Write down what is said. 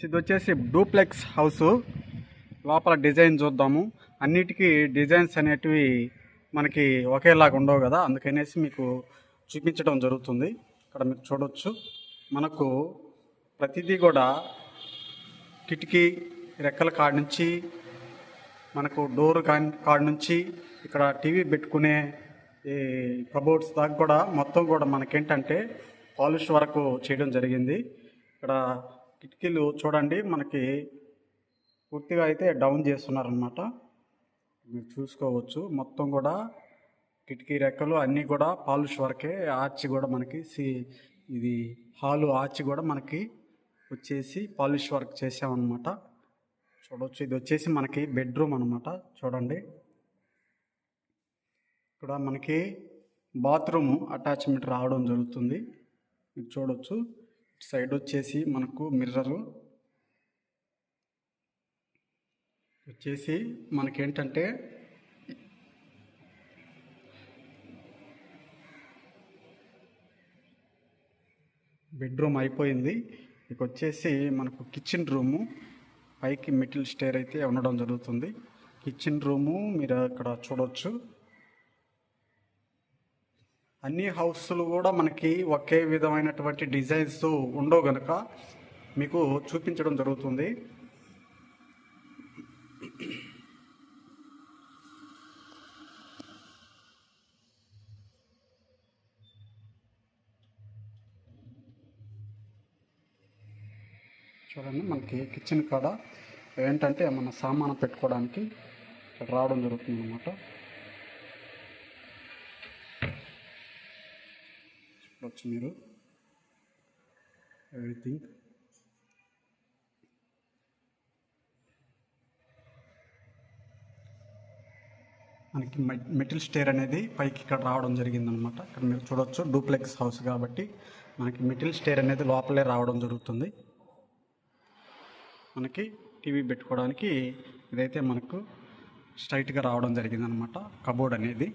ఇది వచ్చేసి duplex house లోపల డిజైన్ చూద్దాము. అన్నిటికీ డిజైన్స్ అనేటివి మనకి ఒకేలాగా ఉండవు కదా, అందుకనేసి మీకు చూపించడం జరుగుతుంది. ఇక్కడ మీరు చూడవచ్చు, మనకు ప్రతిదీ కూడా కిటికీ రెక్కల కాడ నుంచి మనకు డోర్ కాడ నుంచి ఇక్కడ టీవీ పెట్టుకునే ఈ కబోర్డ్స్ దాకా కూడా మొత్తం కూడా మనకేంటంటే పాలిష్ వరకు చేయడం జరిగింది. ఇక్కడ కిటికీలు చూడండి, మనకి పూర్తిగా అయితే డౌన్ చేస్తున్నారనమాట. మీరు చూసుకోవచ్చు, మొత్తం కూడా కిటికీ రెక్కలు అన్నీ కూడా పాలిష్ వరకే. ఆర్చి కూడా మనకి ఇది హాలు ఆర్చి కూడా మనకి వచ్చేసి పాలిష్ వర్క్ చేసామన్నమాట. చూడవచ్చు, ఇది వచ్చేసి మనకి బెడ్రూమ్ అనమాట. చూడండి, ఇక్కడ మనకి బాత్రూమ్ అటాచ్మెంట్ రావడం జరుగుతుంది. మీరు చూడవచ్చు, సైడ్ వచ్చేసి మనకు మిర్రరు వచ్చేసి మనకేంటంటే బెడ్రూమ్ అయిపోయింది. ఇక వచ్చేసి మనకు కిచెన్ రూము, పైకి మిడిల్ స్టేర్ అయితే ఉండడం జరుగుతుంది. కిచెన్ రూము మీరు అక్కడ చూడవచ్చు. అన్ని హౌస్లు కూడా మనకి ఒకే విధమైనటువంటి డిజైన్స్ ఉండవు కనుక మీకు చూపించడం జరుగుతుంది. చూడండి, మనకి కిచెన్ కాడ ఏంటంటే మన సామాను పెట్టుకోవడానికి ఇక్కడ రావడం జరుగుతుంది అన్నమాట. చూడవచ్చు మీరు ఎవ్రీథింగ్. మనకి మెటల్ స్టేర్ అనేది పైకి ఇక్కడ రావడం జరిగిందనమాట. ఇక్కడ మీరు చూడవచ్చు, డూప్లెక్స్ హౌస్ కాబట్టి మనకి మెటల్ స్టేర్ అనేది లోపలే రావడం జరుగుతుంది. మనకి టీవీ పెట్టుకోవడానికి ఇదైతే మనకు స్ట్రైట్గా రావడం జరిగిందనమాట, కబోర్డ్ అనేది.